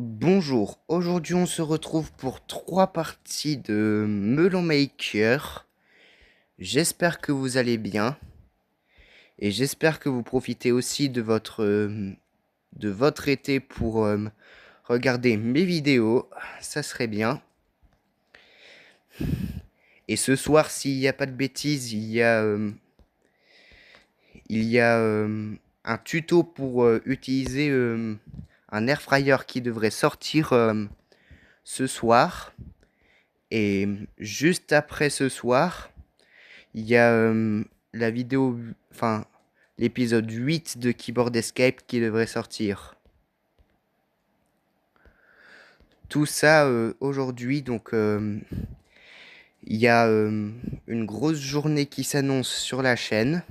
Bonjour, aujourd'hui on se retrouve pour 3 parties de Melon Maker. J'espère que vous allez bien et j'espère que vous profitez aussi de votre été pour regarder mes vidéos, ça serait bien. Et ce soir, s'il n'y a pas de bêtises, il y a un tuto pour utiliser un air fryer qui devrait sortir ce soir. Et juste après ce soir, il y a la vidéo, enfin l'épisode 8 de Keyboard Escape qui devrait sortir. Tout ça aujourd'hui, donc il y a une grosse journée qui s'annonce sur la chaîne.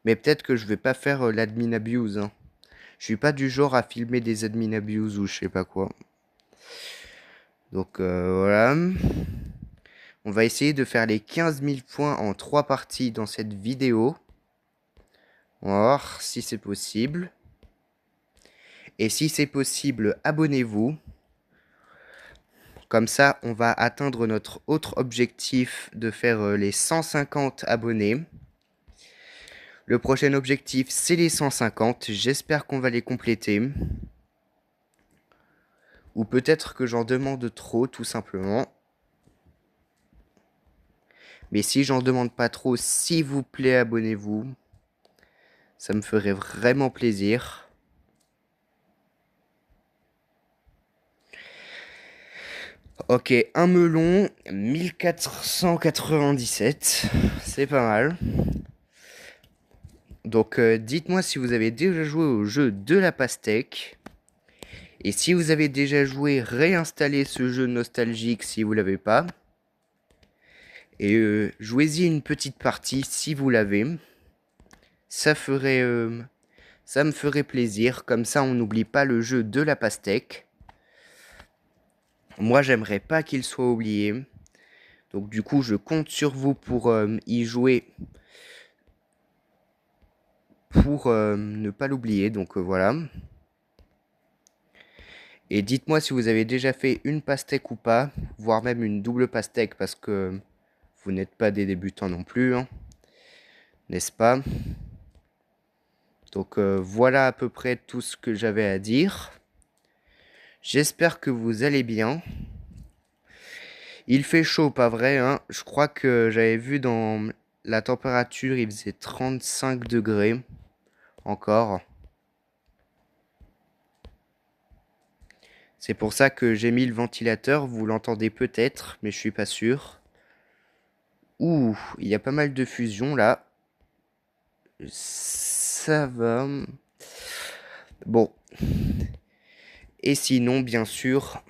Mais peut-être que je vais pas faire l'admin abuse, hein. Je suis pas du genre à filmer des admin abuse ou je sais pas quoi. Donc voilà. On va essayer de faire les 15 000 points en 3 parties dans cette vidéo. On va voir si c'est possible. Et si c'est possible, abonnez-vous. Comme ça, on va atteindre notre autre objectif de faire les 150 abonnés. Le prochain objectif, c'est les 150. J'espère qu'on va les compléter. Ou peut-être que j'en demande trop, tout simplement. Mais si j'en demande pas trop, s'il vous plaît, abonnez-vous. Ça me ferait vraiment plaisir. Ok, un melon, 1497. C'est pas mal. Donc dites-moi si vous avez déjà joué au jeu de la pastèque. Et si vous avez déjà joué, réinstallez ce jeu nostalgique si vous l'avez pas. Et jouez-y une petite partie si vous l'avez. Ça me ferait plaisir. Comme ça, on n'oublie pas le jeu de la pastèque. Moi, j'aimerais pas qu'il soit oublié. Donc du coup, je compte sur vous pour y jouer. Pour ne pas l'oublier. Donc voilà. Et dites-moi si vous avez déjà fait une pastèque ou pas, voire même une double pastèque, parce que vous n'êtes pas des débutants non plus, hein, n'est-ce pas? Donc voilà à peu près tout ce que j'avais à dire. J'espère que vous allez bien. Il fait chaud, pas vrai, hein? Je crois que j'avais vu dans la température, il faisait 35 degrés encore. C'est pour ça que j'ai mis le ventilateur, vous l'entendez peut-être, mais je suis pas sûr. Ouh, il y a pas mal de fusion là. Ça va. Bon. Et sinon, bien sûr,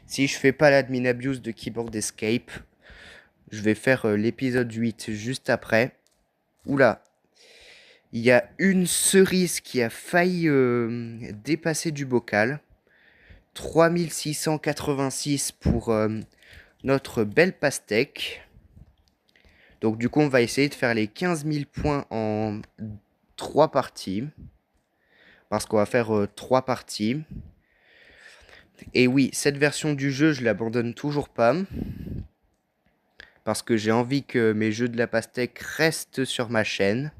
si je fais pas l'admin abuse de Keyboard Escape, je vais faire l'épisode 8 juste après. Oula. Il y a une cerise qui a failli dépasser du bocal. 3686 pour notre belle pastèque. Donc du coup, on va essayer de faire les 15 000 points en 3 parties. Parce qu'on va faire 3 parties. Et oui, cette version du jeu, je l'abandonne toujours pas. Parce que j'ai envie que mes jeux de la pastèque restent sur ma chaîne.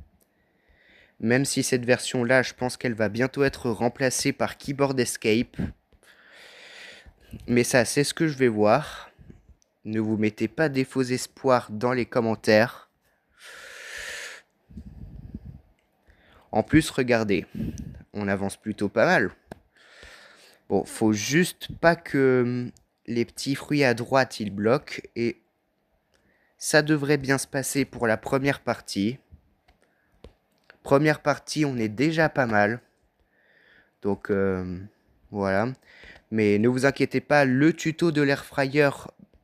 Même si cette version-là, je pense qu'elle va bientôt être remplacée par Keyboard Escape. Mais ça, c'est ce que je vais voir. Ne vous mettez pas des faux espoirs dans les commentaires. En plus, regardez, on avance plutôt pas mal. Bon, faut juste pas que les petits fruits à droite, ils bloquent. Et ça devrait bien se passer pour la première partie. Première partie, on est déjà pas mal. Donc, voilà. Mais ne vous inquiétez pas, le tuto de l'air fryer,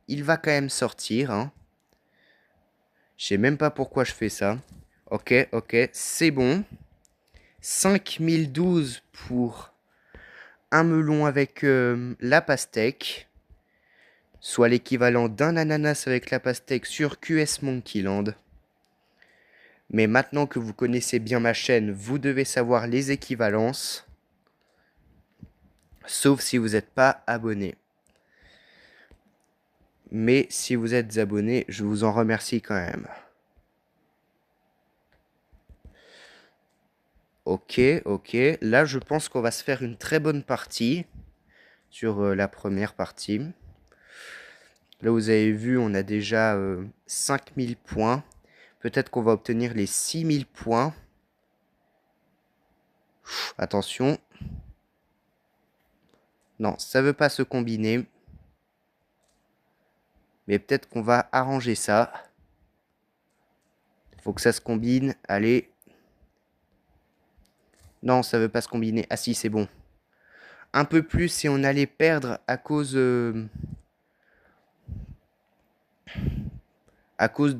il va quand même sortir, hein. Je sais même pas pourquoi je fais ça. Ok, c'est bon. 5012 pour un melon avec la pastèque. Soit l'équivalent d'un ananas avec la pastèque sur QS Monkeyland. Mais maintenant que vous connaissez bien ma chaîne, vous devez savoir les équivalences. sauf si vous n'êtes pas abonné. Mais si vous êtes abonné, je vous en remercie quand même. Ok, ok. Là, je pense qu'on va se faire une très bonne partie sur la première partie. Là, vous avez vu, on a déjà 5000 points. Peut-être qu'on va obtenir les 6000 points. Attention. Non, ça veut pas se combiner. Mais peut-être qu'on va arranger ça. Faut que ça se combine. Allez. Non, ça veut pas se combiner. Ah si, c'est bon. Un peu plus et on allait perdre à cause de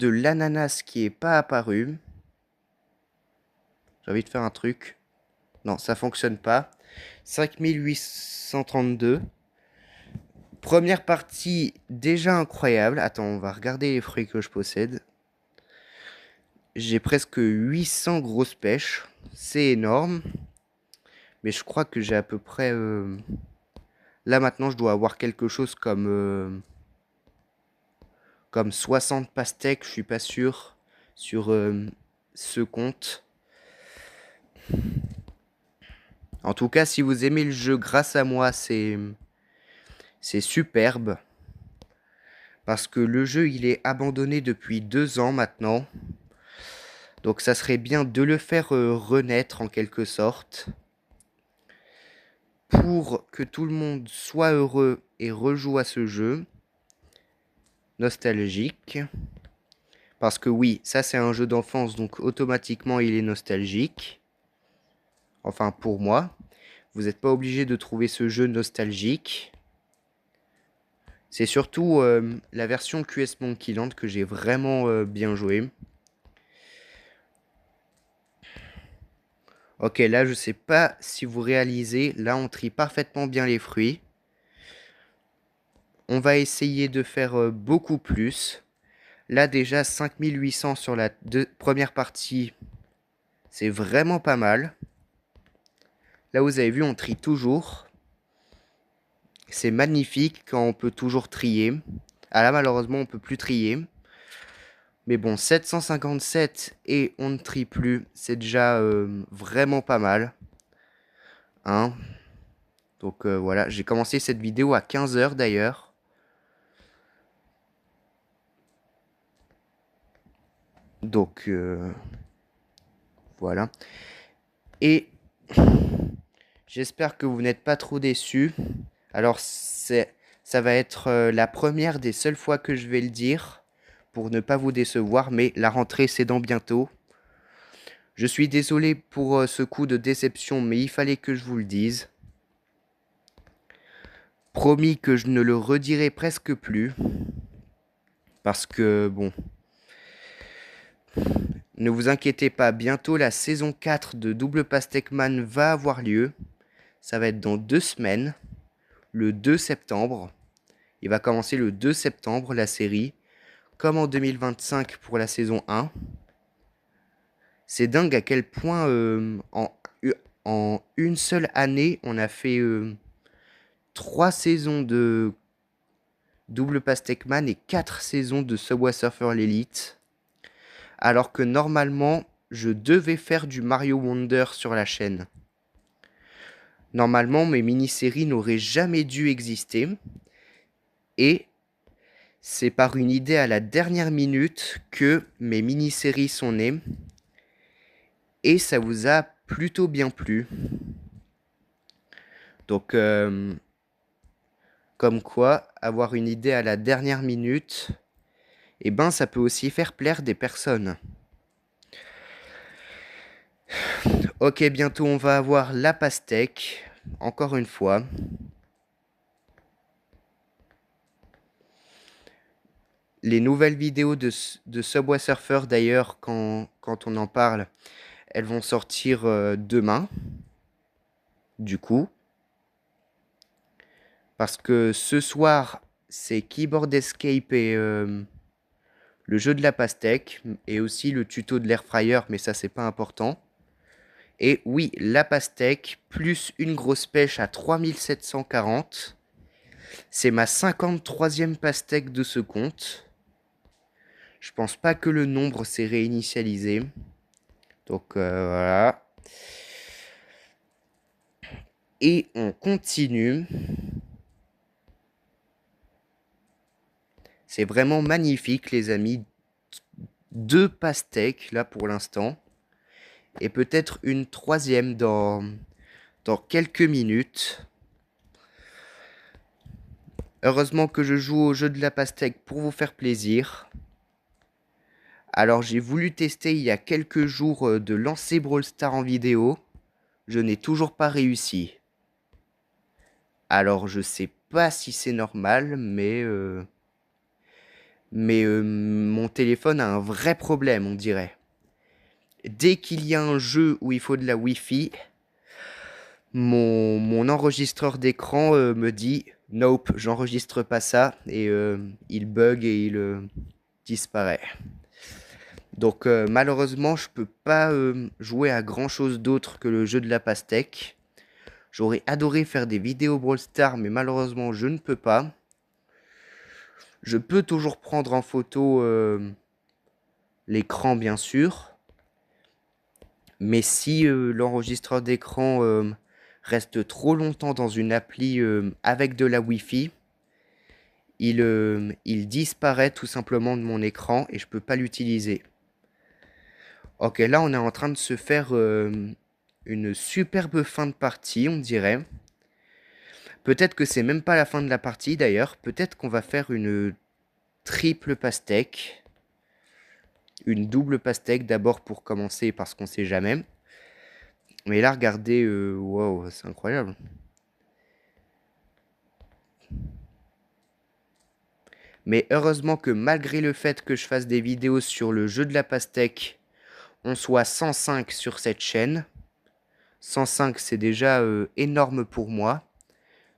l'ananas qui est pas apparu. J'ai envie de faire un truc. Non, ça fonctionne pas. 5832. Première partie déjà incroyable. Attends, on va regarder les fruits que je possède. J'ai presque 800 grosses pêches. C'est énorme. Mais je crois que j'ai à peu près... Là maintenant, je dois avoir quelque chose comme 60 pastèques. Je suis pas sûr sur ce compte. En tout cas, si vous aimez le jeu grâce à moi, c'est superbe. Parce que le jeu, il est abandonné depuis 2 ans maintenant. Donc ça serait bien de le faire renaître en quelque sorte. Pour que tout le monde soit heureux et rejoue à ce jeu. Nostalgique. Parce que oui, ça c'est un jeu d'enfance, donc automatiquement il est nostalgique. Enfin pour moi. Vous n'êtes pas obligé de trouver ce jeu nostalgique. C'est surtout la version QS Monkey Land que j'ai vraiment bien joué. Ok, là je sais pas si vous réalisez, là on trie parfaitement bien les fruits. On va essayer de faire beaucoup plus. Là déjà 5800 sur la première partie, c'est vraiment pas mal. Là vous avez vu, on trie toujours. C'est magnifique quand on peut toujours trier. Ah là malheureusement on peut plus trier. Mais bon, 757 et on ne trie plus, c'est déjà vraiment pas mal. Hein. Donc voilà, j'ai commencé cette vidéo à 15 h d'ailleurs. Donc voilà. Et j'espère que vous n'êtes pas trop déçus. Alors ça va être la première des seules fois que je vais le dire. Pour ne pas vous décevoir, mais la rentrée c'est dans bientôt. Je suis désolé pour ce coup de déception, mais il fallait que je vous le dise. Promis que je ne le redirai presque plus. Parce que, bon, ne vous inquiétez pas, bientôt la saison 4 de Double Pastèque Man va avoir lieu. Ça va être dans 2 semaines, le 2 septembre. Il va commencer le 2 septembre la série, comme en 2025 pour la saison 1. C'est dingue à quel point en une seule année, on a fait 3 saisons de Double Pastèque Man et 4 saisons de Subway Surfer l'Elite. Alors que normalement, je devais faire du Mario Wonder sur la chaîne. Normalement, mes mini-séries n'auraient jamais dû exister. Et c'est par une idée à la dernière minute que mes mini-séries sont nées. Et ça vous a plutôt bien plu. Donc, comme quoi, avoir une idée à la dernière minute, eh ben, ça peut aussi faire plaire des personnes. Ok, bientôt on va avoir la pastèque, encore une fois. Les nouvelles vidéos de Subway Surfer, d'ailleurs, quand on en parle, elles vont sortir demain. Du coup. Parce que ce soir, c'est Keyboard Escape et le jeu de la pastèque. Et aussi le tuto de l'air fryer, mais ça, c'est pas important. Et oui, la pastèque, plus une grosse pêche à 3740. C'est ma 53e pastèque de ce compte. Je pense pas que le nombre s'est réinitialisé. Donc voilà. Et on continue. C'est vraiment magnifique, les amis. 2 pastèques, là, pour l'instant. Et peut-être une troisième dans quelques minutes. Heureusement que je joue au jeu de la pastèque pour vous faire plaisir. Alors, j'ai voulu tester il y a quelques jours de lancer Brawl Stars en vidéo. Je n'ai toujours pas réussi. Alors, je sais pas si c'est normal, mais mon téléphone a un vrai problème, on dirait. Dès qu'il y a un jeu où il faut de la Wi-Fi, mon enregistreur d'écran me dit « Nope, j'enregistre pas ça » et il bug et il disparaît. Donc malheureusement, je peux pas jouer à grand chose d'autre que le jeu de la pastèque. J'aurais adoré faire des vidéos Brawl Stars, mais malheureusement, je ne peux pas. Je peux toujours prendre en photo l'écran, bien sûr. Mais si l'enregistreur d'écran reste trop longtemps dans une appli avec de la Wi-Fi, il disparaît tout simplement de mon écran et je peux pas l'utiliser. Ok, là on est en train de se faire une superbe fin de partie, on dirait. Peut-être que c'est même pas la fin de la partie d'ailleurs. Peut-être qu'on va faire une triple pastèque. Une double pastèque d'abord pour commencer parce qu'on sait jamais. Mais là, regardez, wow, c'est incroyable. Mais heureusement que malgré le fait que je fasse des vidéos sur le jeu de la pastèque, on soit 105 sur cette chaîne. 105, c'est déjà énorme pour moi.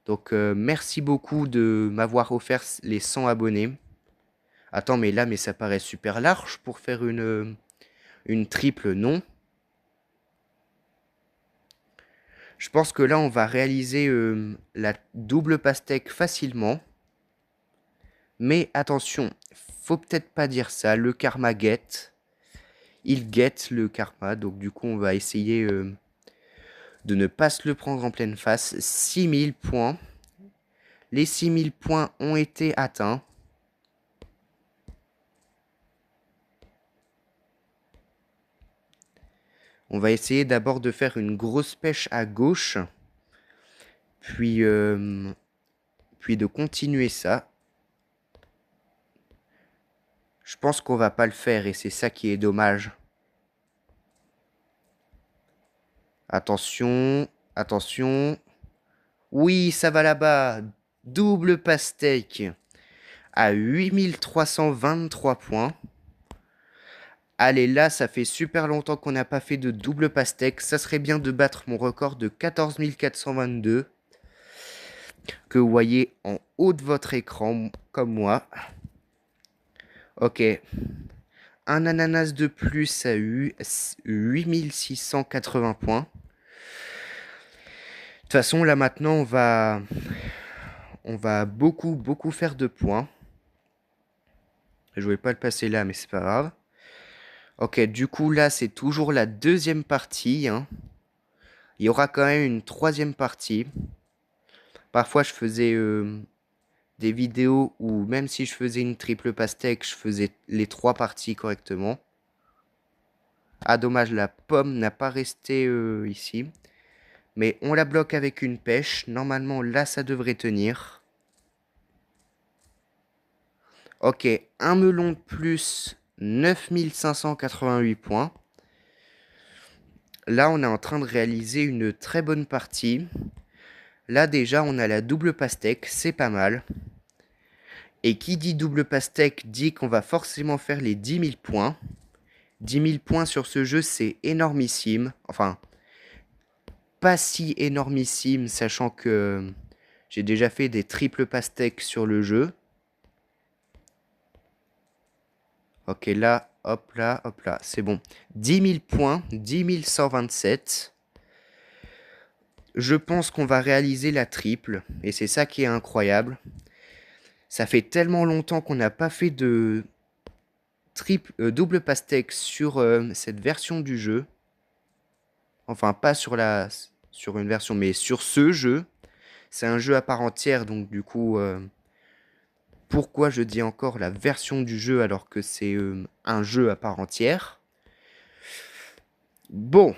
Donc merci beaucoup de m'avoir offert les 100 abonnés. Attends, mais là, mais ça paraît super large pour faire une triple, non? Je pense que là, on va réaliser la double pastèque facilement. Mais attention, faut peut-être pas dire ça, le karma guette. Il guette le karma, donc du coup on va essayer de ne pas se le prendre en pleine face. 6000 points. Les 6000 points ont été atteints. On va essayer d'abord de faire une grosse pêche à gauche. Puis de continuer ça. Je pense qu'on va pas le faire et c'est ça qui est dommage. Attention, attention. Oui, ça va là-bas. Double pastèque à 8323 points. Allez, là, ça fait super longtemps qu'on n'a pas fait de double pastèque. Ça serait bien de battre mon record de 14 422. Que vous voyez en haut de votre écran, comme moi. Ok. Un ananas de plus à 8680 points. De toute façon, là maintenant, on va beaucoup faire de points. Je voulais pas le passer là, mais c'est pas grave. Ok, du coup, là, c'est toujours la deuxième partie. Hein. Il y aura quand même une troisième partie. Parfois, je faisais des vidéos où, même si je faisais une triple pastèque, je faisais les 3 parties correctement. Ah, dommage, la pomme n'a pas resté ici. Mais on la bloque avec une pêche. Normalement, là, ça devrait tenir. Ok, un melon de plus, 9588 points. Là, on est en train de réaliser une très bonne partie. Là, déjà, on a la double pastèque, c'est pas mal. Et qui dit double pastèque dit qu'on va forcément faire les 10 000 points. 10 000 points sur ce jeu, c'est énormissime. Enfin, pas si énormissime, sachant que j'ai déjà fait des triples pastèques sur le jeu. Ok, là, hop là, c'est bon. 10 000 points, 10 127. Je pense qu'on va réaliser la triple, et c'est ça qui est incroyable. Ça fait tellement longtemps qu'on n'a pas fait de double pastèque sur cette version du jeu. Enfin, pas sur une version, mais sur ce jeu. C'est un jeu à part entière, donc du coup, pourquoi je dis encore la version du jeu alors que c'est un jeu à part entière? Bon,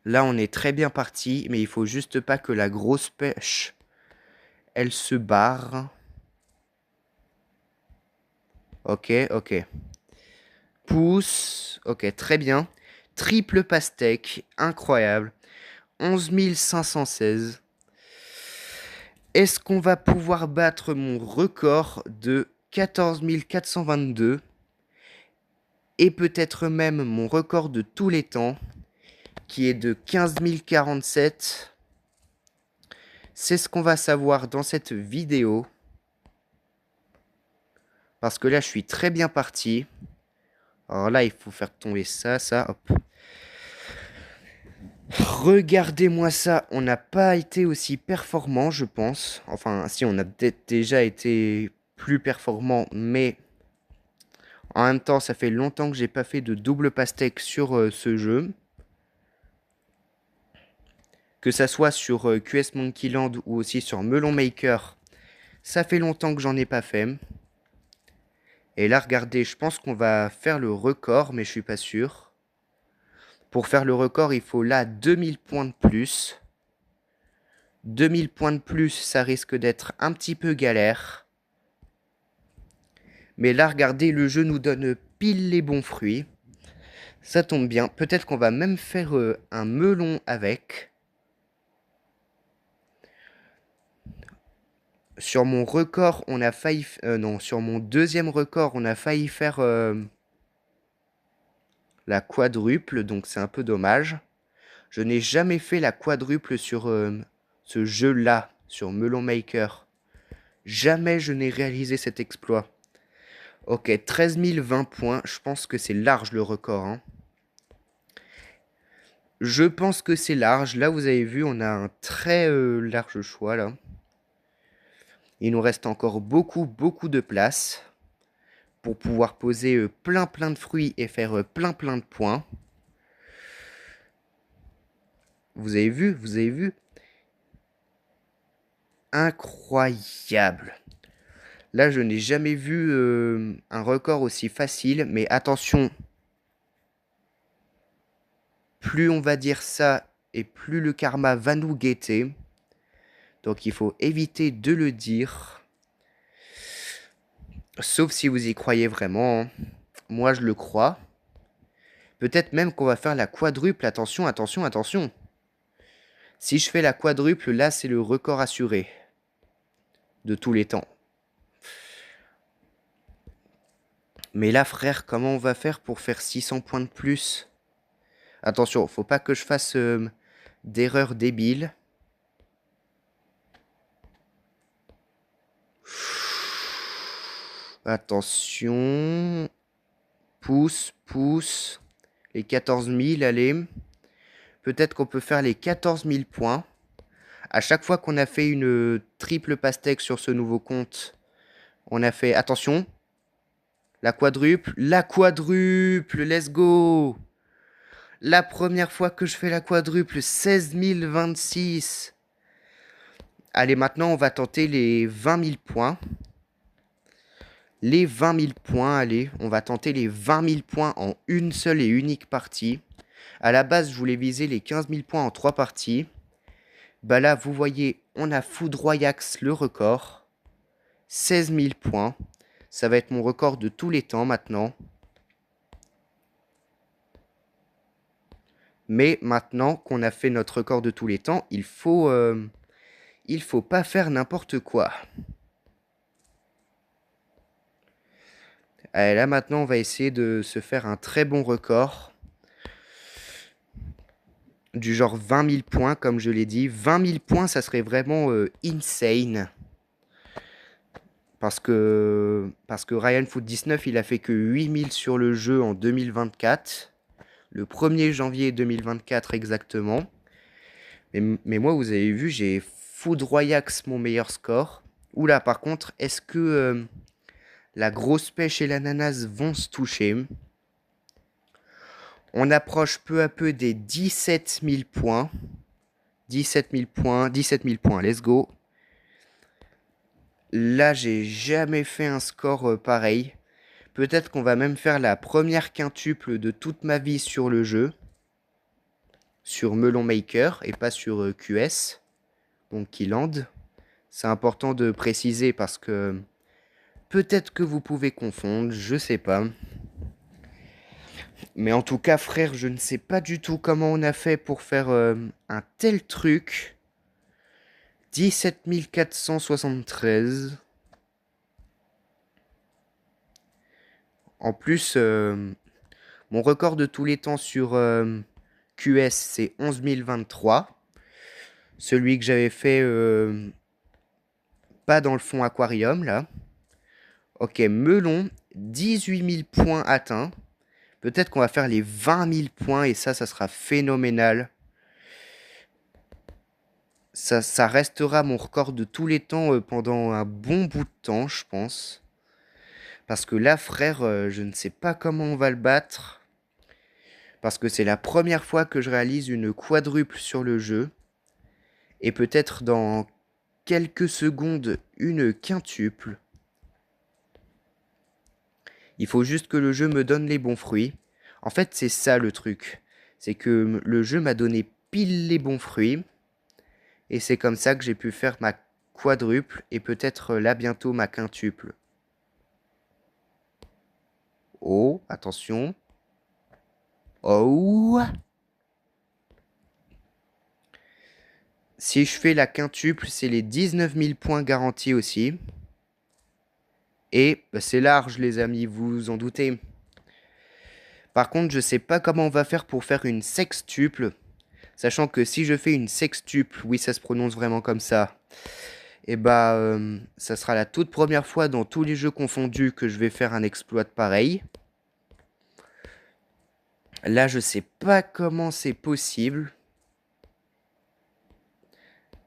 là on est très bien parti, mais il faut juste pas que la grosse pêche, elle se barre. Ok, ok. Pouce, ok, très bien. Triple pastèque, incroyable. 11 516. Est-ce qu'on va pouvoir battre mon record de 14 422 et peut-être même mon record de tous les temps qui est de 15 047? C'est ce qu'on va savoir dans cette vidéo. Parce que là, je suis très bien parti. Alors là, il faut faire tomber ça, hop. Regardez-moi ça, on n'a pas été aussi performant, je pense. Enfin, si, on a peut-être déjà été plus performant, mais en même temps, ça fait longtemps que j'ai pas fait de double pastèque sur ce jeu. Que ça soit sur QS Monkey Land ou aussi sur Melon Maker, ça fait longtemps que j'en ai pas fait. Et là, regardez, je pense qu'on va faire le record, mais je suis pas sûr. Pour faire le record, il faut là 2000 points de plus. 2000 points de plus, ça risque d'être un petit peu galère. Mais là, regardez, le jeu nous donne pile les bons fruits. Ça tombe bien. Peut-être qu'on va même faire un melon avec. Sur mon record, on a failli... non, sur mon deuxième record, on a failli faire la quadruple. Donc c'est un peu dommage. Je n'ai jamais fait la quadruple sur ce jeu-là, sur Melon Maker. Jamais je n'ai réalisé cet exploit. Ok, 13 020 points. Je pense que c'est large le record. Hein. Je pense que c'est large. Là, vous avez vu, on a un très large choix, là. Il nous reste encore beaucoup de place pour pouvoir poser plein de fruits et faire plein de points. Vous avez vu, incroyable. Là, je n'ai jamais vu un record aussi facile, mais attention, plus on va dire ça, et plus le karma va nous guetter. Donc il faut éviter de le dire. Sauf si vous y croyez vraiment. Hein. Moi, je le crois. Peut-être même qu'on va faire la quadruple. Attention, attention. Si je fais la quadruple, là, c'est le record assuré. De tous les temps. Mais là, frère, comment on va faire pour faire 600 points de plus? Attention, faut pas que je fasse d'erreurs débiles. Attention. Pouce. Les 14 000, allez. Peut-être qu'on peut faire les 14 000 points. À chaque fois qu'on a fait une triple pastèque sur ce nouveau compte, on a fait... Attention. La quadruple, let's go. La première fois que je fais la quadruple, 16 026. Allez, maintenant, on va tenter les 20 000 points. Les 20 000 points, allez, on va tenter les 20 000 points en une seule et unique partie. À la base, je voulais viser les 15 000 points en 3 parties. Bah là, vous voyez, on a foudroyax le record. 16 000 points. Ça va être mon record de tous les temps maintenant. Mais maintenant qu'on a fait notre record de tous les temps, il faut pas faire n'importe quoi. Allez, là maintenant, on va essayer de se faire un très bon record. Du genre 20 000 points, comme je l'ai dit. 20 000 points, ça serait vraiment insane. Parce que Ryan Foot 19, il a fait que 8000 sur le jeu en 2024. Le 1er janvier 2024 exactement. Mais moi, vous avez vu, j'ai foudroyax mon meilleur score. Oula, par contre, est-ce que la grosse pêche et l'ananas vont se toucher? On approche peu à peu des 17 000 points. 17 000 points, 17 000 points, let's go. Là, j'ai jamais fait un score pareil. Peut-être qu'on va même faire la première quintuple de toute ma vie sur le jeu. Sur Melon Maker et pas sur QS. Donc Keyland. C'est important de préciser parce que peut-être que vous pouvez confondre, je sais pas. Mais en tout cas, frère, je ne sais pas du tout comment on a fait pour faire un tel truc. 17 473. En plus, mon record de tous les temps sur QS, c'est 11 023. Celui que j'avais fait pas dans le fond aquarium, là. Ok, melon, 18 000 points atteints. Peut-être qu'on va faire les 20 000 points et ça sera phénoménal. Ça restera mon record de tous les temps pendant un bon bout de temps, je pense. Parce que là, frère, je ne sais pas comment on va le battre. Parce que c'est la première fois que je réalise une quadruple sur le jeu. Et peut-être dans quelques secondes, une quintuple. Il faut juste que le jeu me donne les bons fruits. En fait, c'est ça le truc. C'est que le jeu m'a donné pile les bons fruits. Et c'est comme ça que j'ai pu faire ma quadruple et peut-être là bientôt ma quintuple. Oh, attention. Oh. Si je fais la quintuple, c'est les 19 000 points garantis aussi. Et bah, c'est large les amis, vous vous en doutez. Par contre, je sais pas comment on va faire pour faire une sextuple. Sachant que si je fais une sextuple, oui ça se prononce vraiment comme ça. Et bah ça sera la toute première fois dans tous les jeux confondus que je vais faire un exploit pareil. Là je sais pas comment c'est possible.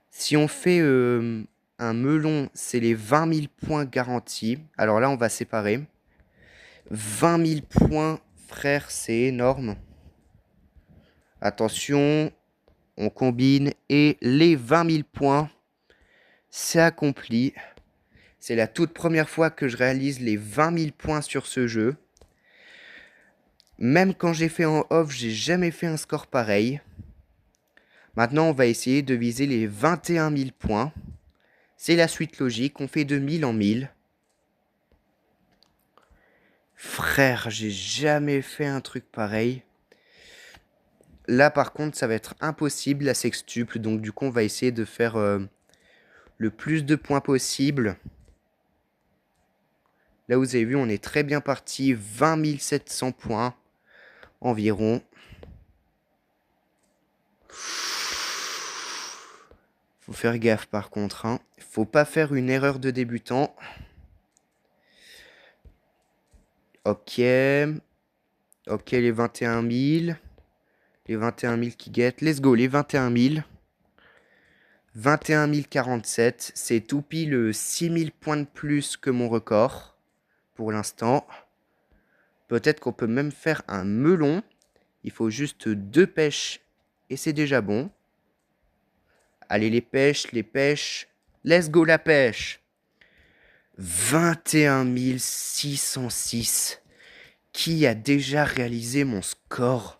Si on fait un melon, c'est les 20 000 points garantis. Alors là on va séparer. 20 000 points, frère, c'est énorme. Attention, on combine et les 20 000 points, c'est accompli. C'est la toute première fois que je réalise les 20 000 points sur ce jeu. Même quand j'ai fait en off, j'ai jamais fait un score pareil. Maintenant, on va essayer de viser les 21 000 points. C'est la suite logique, on fait de 1000 en 1000. Frère, j'ai jamais fait un truc pareil. Là, par contre, ça va être impossible, la sextuple. Donc, du coup, on va essayer de faire le plus de points possible. Là, vous avez vu, on est très bien parti. 20 700 points environ. Faut faire gaffe par contre. Hein. Faut pas faire une erreur de débutant. Ok. Ok, les 21 000. Les 21 000 qui guettent. Let's go, les 21 000. 21 047. C'est tout pile 6 000 points de plus que mon record. Pour l'instant. Peut-être qu'on peut même faire un melon. Il faut juste 2 pêches. Et c'est déjà bon. Allez, les pêches, les pêches. Let's go, la pêche. 21 606. Qui a déjà réalisé mon score?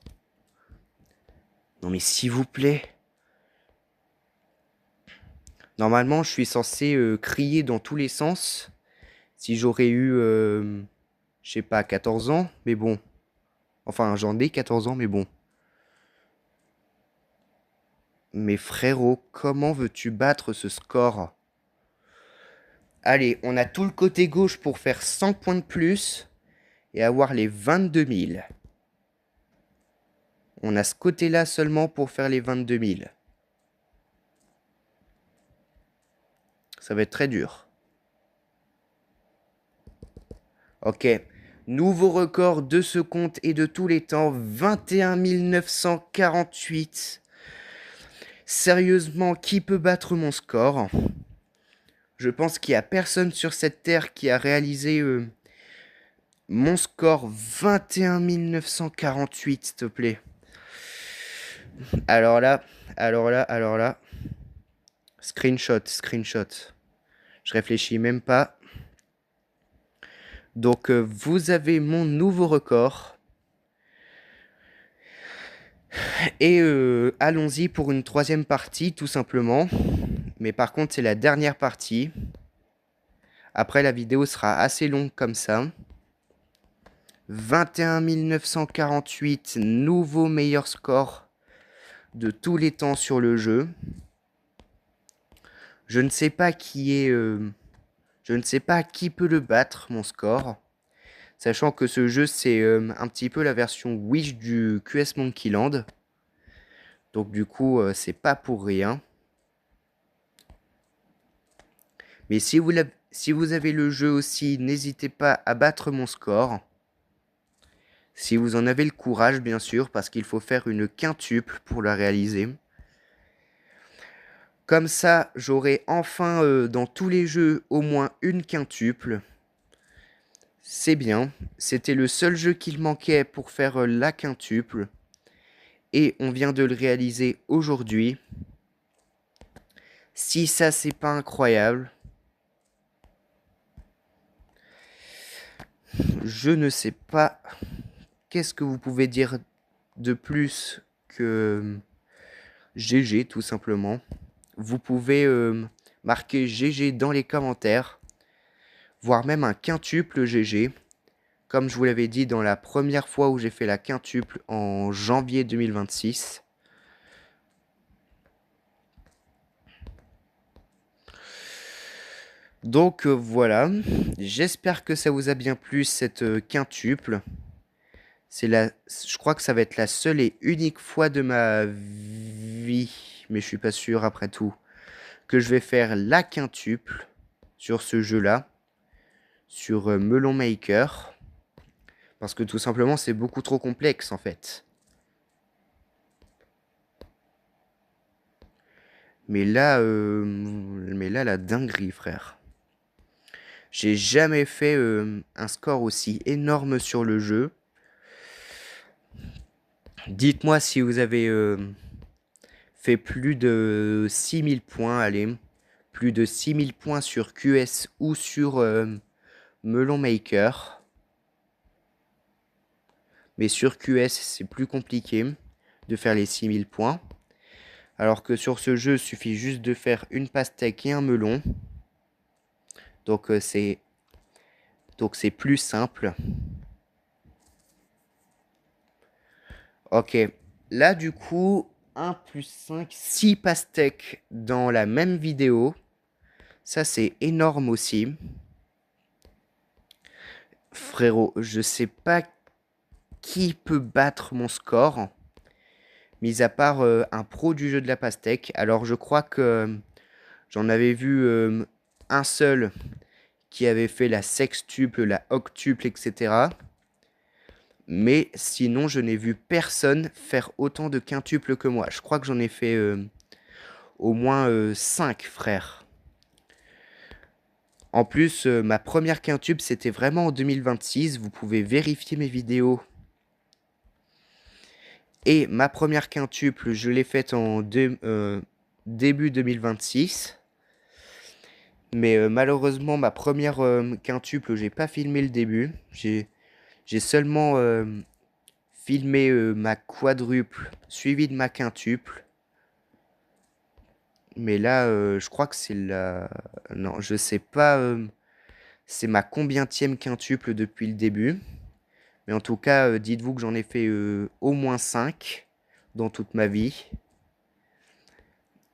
Non mais s'il vous plaît. Normalement, je suis censé crier dans tous les sens. Si j'aurais eu, je sais pas, 14 ans. Mais bon. Enfin, j'en ai 14 ans, mais bon. Mais frérot, comment veux-tu battre ce score? Allez, on a tout le côté gauche pour faire 100 points de plus. Et avoir les 22 000. On a ce côté-là seulement pour faire les 22 000. Ça va être très dur. Ok. Nouveau record de ce compte et de tous les temps, 21 948. Sérieusement, qui peut battre mon score? Je pense qu'il n'y a personne sur cette terre qui a réalisé mon score 21 948, s'il te plaît. Alors là, alors là. Screenshot, screenshot. Je réfléchis même pas. Donc, vous avez mon nouveau record. Et allons-y pour une troisième partie, tout simplement. Mais par contre, c'est la dernière partie. Après, la vidéo sera assez longue comme ça. 21 948, nouveau meilleur score de tous les temps sur le jeu. Je ne sais pas qui est... je ne sais pas qui peut le battre, mon score. Sachant que ce jeu, c'est un petit peu la version Wish du QS Monkey Land. Donc du coup, c'est pas pour rien. Mais si vous avez le jeu aussi, n'hésitez pas à battre mon score. Si vous en avez le courage, bien sûr, parce qu'il faut faire une quintuple pour la réaliser. Comme ça, j'aurai enfin dans tous les jeux au moins une quintuple. C'est bien. C'était le seul jeu qu'il manquait pour faire la quintuple. Et on vient de le réaliser aujourd'hui. Si ça, c'est pas incroyable. Je ne sais pas. Qu'est-ce que vous pouvez dire de plus que GG, tout simplement. Vous pouvez marquer GG dans les commentaires. Voire même un quintuple GG. Comme je vous l'avais dit dans la première fois où j'ai fait la quintuple en janvier 2026. Donc voilà, j'espère que ça vous a bien plu cette quintuple. Je crois que ça va être la seule et unique fois de ma vie, mais je suis pas sûr après tout, que je vais faire la quintuple sur ce jeu-là, sur Melon Maker, parce que tout simplement c'est beaucoup trop complexe en fait. Mais là, la dinguerie, frère. J'ai jamais fait un score aussi énorme sur le jeu. Dites-moi si vous avez fait plus de 6000 points, allez. Plus de 6000 points sur QS ou sur Melon Maker. Mais sur QS, c'est plus compliqué de faire les 6000 points. Alors que sur ce jeu, il suffit juste de faire une pastèque et un melon. Donc c'est plus simple. Ok. Là, du coup, 1 plus 5, 6 pastèques dans la même vidéo. Ça, c'est énorme aussi. Frérot, je sais pas qui peut battre mon score. Mis à part un pro du jeu de la pastèque. Alors, je crois que j'en avais vu un seul qui avait fait la sextuple, la octuple, etc. Mais sinon, je n'ai vu personne faire autant de quintuples que moi. Je crois que j'en ai fait au moins 5, frères. En plus, ma première quintuple, c'était vraiment en 2026. Vous pouvez vérifier mes vidéos. Et ma première quintuple, je l'ai faite en début 2026. Mais malheureusement, ma première quintuple, j'ai pas filmé le début. J'ai seulement filmé ma quadruple, suivi de ma quintuple. Mais là, je crois que c'est la... Non, je sais pas... c'est ma combientième quintuple depuis le début. Mais en tout cas, dites-vous que j'en ai fait au moins 5 dans toute ma vie.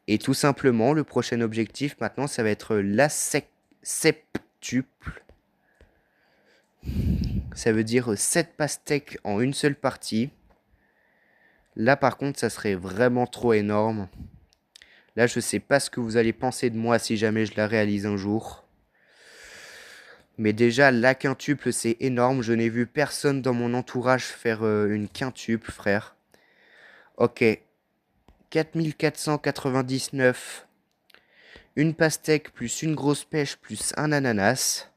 Et tout simplement, le prochain objectif maintenant, ça va être la septuple. Ça veut dire 7 pastèques en une seule partie. Là, par contre, ça serait vraiment trop énorme. Là, je sais pas ce que vous allez penser de moi si jamais je la réalise un jour. Mais déjà, la quintuple, c'est énorme. Je n'ai vu personne dans mon entourage faire une quintuple, frère. Ok. 4499. Une pastèque plus une grosse pêche plus un ananas.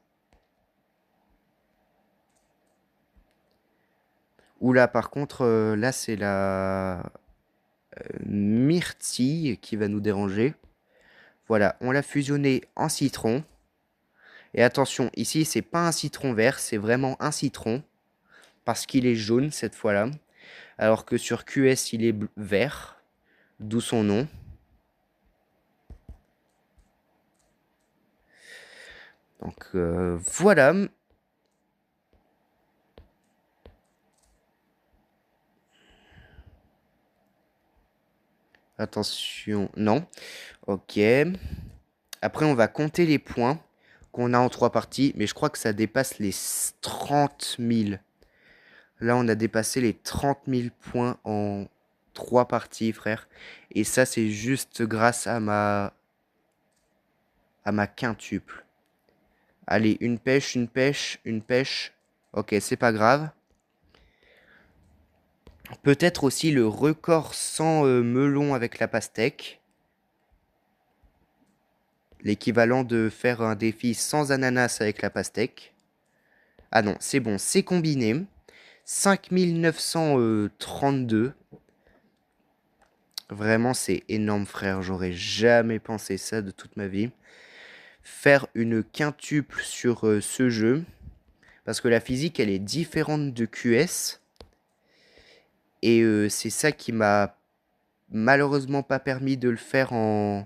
Oula, par contre, là, c'est la myrtille qui va nous déranger. Voilà, on l'a fusionné en citron. Et attention, ici, c'est pas un citron vert, c'est vraiment un citron. Parce qu'il est jaune cette fois-là. Alors que sur QS, il est vert. D'où son nom. Donc voilà. Attention, non. Ok. Après, on va compter les points qu'on a en 3 parties. Mais je crois que ça dépasse les 30 000. Là, on a dépassé les 30 000 points en 3 parties, frère. Et ça, c'est juste grâce à ma quintuple. Allez, une pêche, une pêche, une pêche. Ok, c'est pas grave. Peut-être aussi le record sans melon avec la pastèque. L'équivalent de faire un défi sans ananas avec la pastèque. Ah non, c'est bon, c'est combiné. 5932. Vraiment, c'est énorme, frère. J'aurais jamais pensé ça de toute ma vie. Faire une quintuple sur ce jeu. Parce que la physique, elle est différente de QS. Et c'est ça qui m'a malheureusement pas permis de le faire en...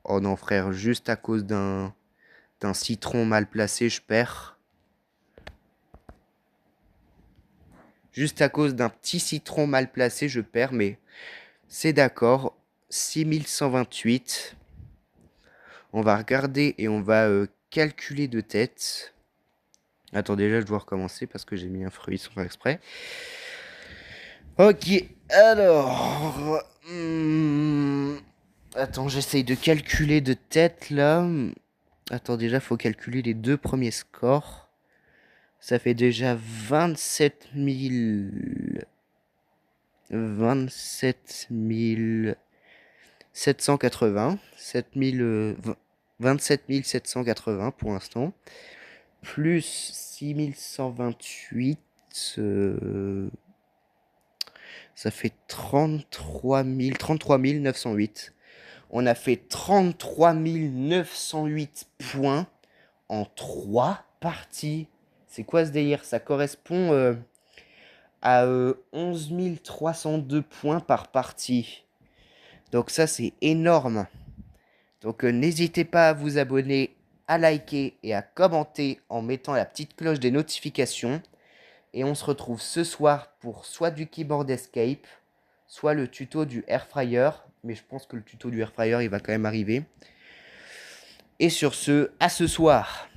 Oh non, frère, juste à cause d'un citron mal placé, je perds. Juste à cause d'un petit citron mal placé, je perds, mais c'est d'accord. 6128. On va regarder et on va calculer de tête. Attends, déjà, je dois recommencer parce que j'ai mis un fruit sans faire exprès. Ok, alors... Attends, j'essaye de calculer de tête, là. Attends, déjà, faut calculer les 2 premiers scores. Ça fait déjà 27 000... 27 780. 27 780 pour l'instant. Plus 6128. Ça fait 33 908. On a fait 33 908 points en 3 parties. C'est quoi ce délire? Ça correspond à 11 302 points par partie. Donc ça, c'est énorme. Donc n'hésitez pas à vous abonner, à liker et à commenter en mettant la petite cloche des notifications. Et on se retrouve ce soir pour soit du keyboard escape, soit le tuto du air fryer. Mais je pense que le tuto du air fryer, il va quand même arriver. Et sur ce, à ce soir.